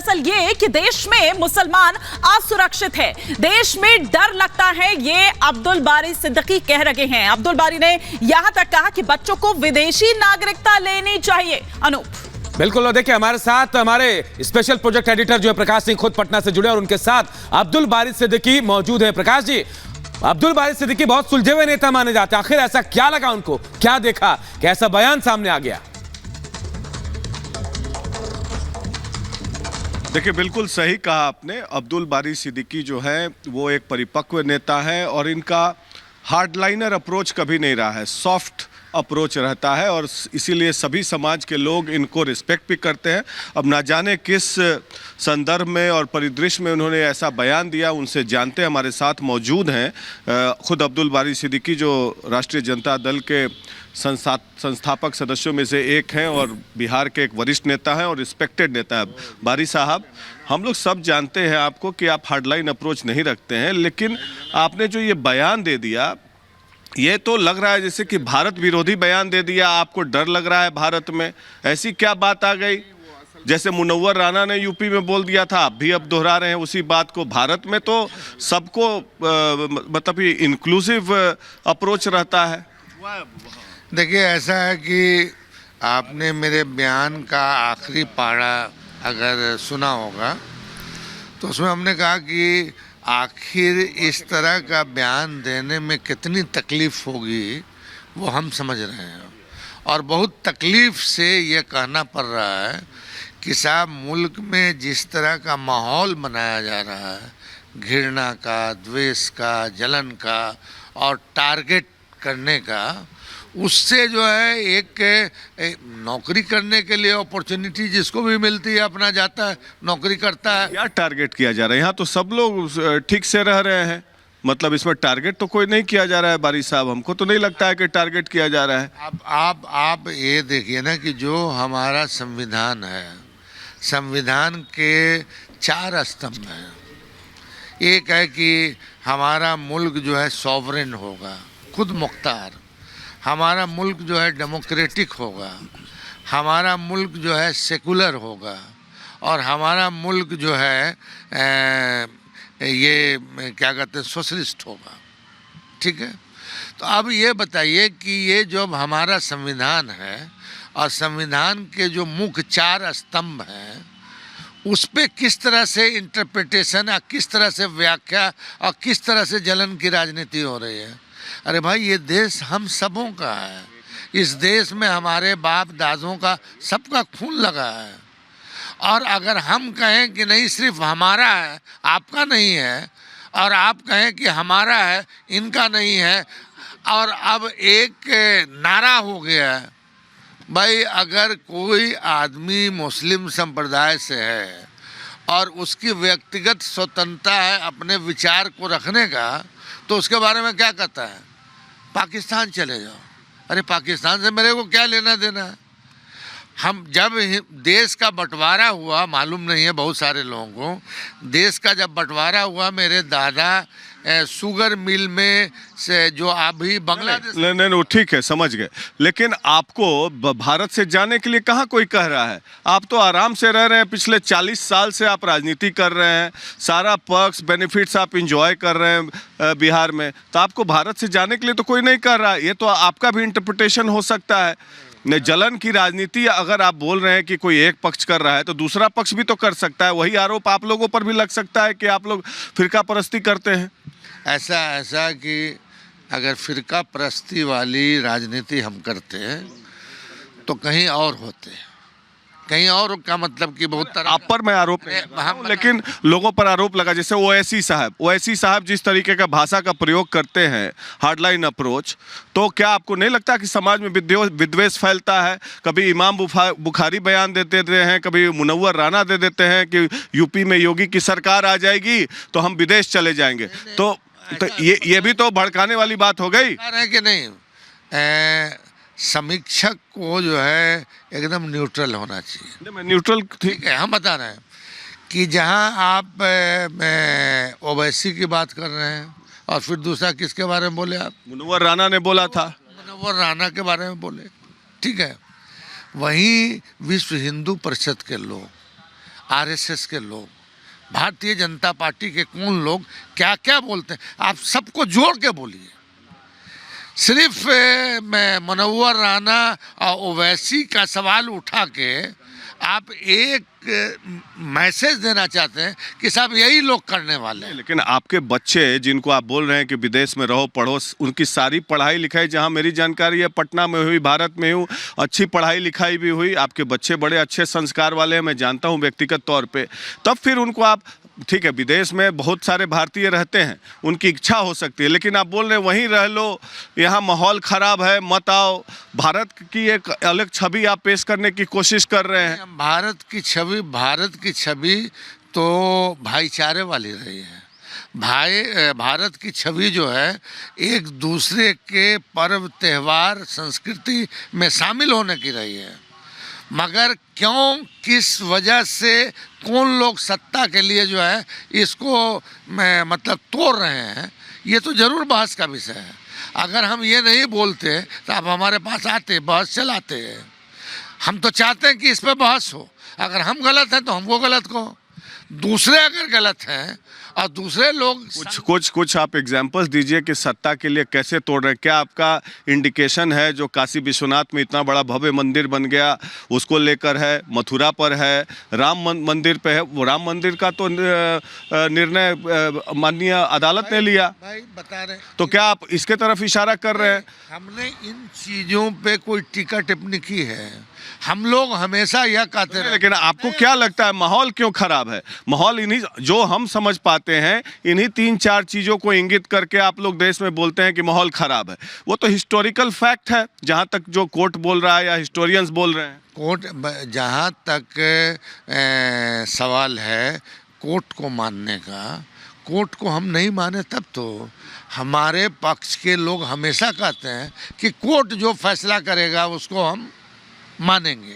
दरअसल ये कि देश में मुसलमान असुरक्षित है, देश में डर लगता है, ये अब्दुल बारी सिद्दीकी कह रहे हैं। अब्दुल बारी ने यहां तक कहा कि बच्चों को विदेशी नागरिकता लेनी चाहिए। अनूप, बिल्कुल। और देखिए हमारे साथ हमारे स्पेशल प्रोजेक्ट एडिटर जो है प्रकाश सिंह खुद पटना से जुड़े और उनके साथ अब्दुल बारी सिद्दीकी मौजूद है। प्रकाश जी, अब्दुल बारी सिद्दीकी बहुत सुलझे हुए नेता माने जाते हैं, आखिर ऐसा क्या लगा उनको, क्या देखा, कैसा बयान सामने आ गया? देखिए, बिल्कुल सही कहा आपने। अब्दुल बारी सिद्दीकी जो है वो एक परिपक्व नेता है और इनका हार्डलाइनर अप्रोच कभी नहीं रहा है, सॉफ्ट अप्रोच रहता है और इसीलिए सभी समाज के लोग इनको रिस्पेक्ट भी करते हैं। अब ना जाने किस संदर्भ में और परिदृश्य में उन्होंने ऐसा बयान दिया, उनसे जानते हैं। हमारे साथ मौजूद हैं खुद अब्दुल बारी सिद्दीकी जो राष्ट्रीय जनता दल के संस्थापक सदस्यों में से एक हैं और बिहार के एक वरिष्ठ नेता हैं और रिस्पेक्टेड नेता है। बारी साहब, हम लोग सब जानते हैं आपको कि आप हार्डलाइन अप्रोच नहीं रखते हैं, लेकिन आपने जो ये बयान दे दिया, ये तो लग रहा है जैसे कि भारत विरोधी बयान दे दिया। आपको डर लग रहा है भारत में, ऐसी क्या बात आ गई? जैसे मुनव्वर राना ने यूपी में बोल दिया था, आप भी अब दोहरा रहे हैं उसी बात को। भारत में तो सबको मतलब ये इंक्लूसिव अप्रोच रहता है। देखिए, ऐसा है कि आपने मेरे बयान का आखिरी पारा अगर सुना होगा तो उसमें हमने कहा कि आखिर इस तरह का बयान देने में कितनी तकलीफ़ होगी वो हम समझ रहे हैं और बहुत तकलीफ़ से ये कहना पड़ रहा है कि साहब, मुल्क में जिस तरह का माहौल बनाया जा रहा है, घृणा का, द्वेष का, जलन का और टारगेट करने का, उससे जो है एक नौकरी करने के लिए अपॉर्चुनिटी जिसको भी मिलती है अपना जाता है, नौकरी करता है। क्या टारगेट किया जा रहा है? यहाँ तो सब लोग ठीक से रह रहे हैं, मतलब इसमें टारगेट तो कोई नहीं किया जा रहा है। बारी साहब, हमको तो नहीं लगता है कि टारगेट किया जा रहा है। अब आप ये देखिए ना कि जो हमारा संविधान है, संविधान के 4 स्तंभ हैं। एक है कि हमारा मुल्क जो है सॉवरेन होगा, खुद मुख्तार। हमारा मुल्क जो है डेमोक्रेटिक होगा, हमारा मुल्क जो है सेकुलर होगा और हमारा मुल्क जो है ये क्या कहते हैं, सोशलिस्ट होगा। ठीक है, तो अब ये बताइए कि ये जो हमारा संविधान है और संविधान के जो मुख्य 4 स्तंभ हैं, उस पे किस तरह से इंटरप्रिटेशन और किस तरह से व्याख्या और किस तरह से जलन की राजनीति हो रही है। अरे भाई, ये देश हम सबों का है, इस देश में हमारे बाप दादों का सबका खून लगा है और अगर हम कहें कि नहीं सिर्फ हमारा है, आपका नहीं है, और आप कहें कि हमारा है, इनका नहीं है, और अब एक नारा हो गया है, भाई अगर कोई आदमी मुस्लिम संप्रदाय से है और उसकी व्यक्तिगत स्वतंत्रता है अपने विचार को रखने का, तो उसके बारे में क्या कहता है? पाकिस्तान चले जाओ। अरे पाकिस्तान से मेरे को क्या लेना देना है? हम जब देश का बंटवारा हुआ, मालूम नहीं है बहुत सारे लोगों को, देश का जब बंटवारा हुआ, मेरे दादा शुगर मिल में से जो अभी बांग्लादेश। नहीं, ठीक है, समझ गए। लेकिन आपको भारत से जाने के लिए कहाँ कोई कह रहा है? आप तो आराम से रह रहे हैं, पिछले 40 साल से आप राजनीति कर रहे हैं, सारा पर्क्स बेनिफिट्स आप इंजॉय कर रहे हैं बिहार में, तो आपको भारत से जाने के लिए तो कोई नहीं कर रहा है। ये तो आपका भी इंटरप्रिटेशन हो सकता है। जलन की राजनीति अगर आप बोल रहे हैं कि कोई एक पक्ष कर रहा है तो दूसरा पक्ष भी तो कर सकता है। वही आरोप आप लोगों पर भी लग सकता है कि आप लोग फिरका परस्ती करते हैं। ऐसा कि अगर फिरका परस्ती वाली राजनीति हम करते हैं तो कहीं और होते हैं, कहीं और का मतलब कि बहुत तरह आप पर मैं आरोप हम, लेकिन लोगों पर आरोप लगा, जैसे ओवैसी साहब जिस तरीके का भाषा का प्रयोग करते हैं, हार्डलाइन अप्रोच, तो क्या आपको नहीं लगता कि समाज में विद्वेष फैलता है? कभी इमाम बुखारी बयान दे देते हैं, कभी मुनव्वर राना दे देते हैं कि यूपी में योगी की सरकार आ जाएगी तो हम विदेश चले जाएंगे। तो ये भी तो भड़काने वाली बात हो गई है कि नहीं? समीक्षक को जो है एकदम न्यूट्रल होना चाहिए। मैं न्यूट्रल, ठीक है, हम बता रहे हैं कि जहां आप ओवैसी की बात कर रहे हैं और फिर दूसरा किसके बारे में बोले आप? मुनव्वर राना ने बोला था, मुनव्वर राना के बारे में बोले। ठीक है, वहीं विश्व हिंदू परिषद के लोग आरएसएस के लोग, भारतीय जनता पार्टी के कौन लोग क्या क्या बोलते हैं, आप सबको जोड़ के बोलिए। सिर्फ मैं मुनव्वर राना और ओवैसी का सवाल उठा के आप एक मैसेज देना चाहते हैं कि साहब यही लोग करने वाले हैं। लेकिन आपके बच्चे जिनको आप बोल रहे हैं कि विदेश में रहो पढ़ो, उनकी सारी पढ़ाई लिखाई, जहां मेरी जानकारी है पटना में हुई, भारत में हुई, अच्छी पढ़ाई लिखाई भी हुई, आपके बच्चे बड़े अच्छे संस्कार वाले हैं, मैं जानता हूं व्यक्तिगत तौर पे, तब फिर उनको आप, ठीक है विदेश में बहुत सारे भारतीय रहते हैं, उनकी इच्छा हो सकती है, लेकिन आप बोल रहे हैं वहीं रह लो, यहाँ माहौल ख़राब है मत आओ। भारत की एक अलग छवि आप पेश करने की कोशिश कर रहे हैं। भारत की छवि तो भाईचारे वाली रही है। भारत की छवि जो है एक दूसरे के पर्व त्यौहार संस्कृति में शामिल होने की रही है, मगर क्यों किस वजह से कौन लोग सत्ता के लिए जो है इसको मतलब तोड़ रहे हैं, ये तो ज़रूर बहस का विषय है। अगर हम ये नहीं बोलते तो आप हमारे पास आते, बहस चलाते। हम तो चाहते हैं कि इस पर बहस हो, अगर हम गलत हैं तो हमको गलत कहो, दूसरे अगर गलत हैं और दूसरे लोग कुछ आप एग्जांपल्स दीजिए कि सत्ता के लिए कैसे तोड़ रहे हैं। क्या आपका इंडिकेशन है जो काशी विश्वनाथ में इतना बड़ा भव्य मंदिर बन गया उसको लेकर है, मथुरा पर है, राम मंदिर पे है, वो राम मंदिर का तो निर्णय माननीय अदालत ने लिया, भाई बता रहे, तो क्या आप इसके तरफ इशारा कर रहे हैं? हमने इन चीज़ों पे कोई टीका टिप्पणी की है? हम लोग हमेशा यह कहते रहे। लेकिन आपको क्या लगता है माहौल क्यों खराब है? माहौल इन्हीं, जो हम समझ पाते हैं, इन्हीं 3-4 चीज़ों को इंगित करके आप लोग देश में बोलते हैं कि माहौल खराब है। वो तो हिस्टोरिकल फैक्ट है, जहाँ तक जो कोर्ट बोल रहा है या हिस्टोरियंस बोल रहे हैं। कोर्ट, जहाँ तक सवाल है कोर्ट को मानने का, कोर्ट को हम नहीं माने तब तो हमारे पक्ष के लोग हमेशा कहते हैं कि कोर्ट जो फैसला करेगा उसको हम मानेंगे।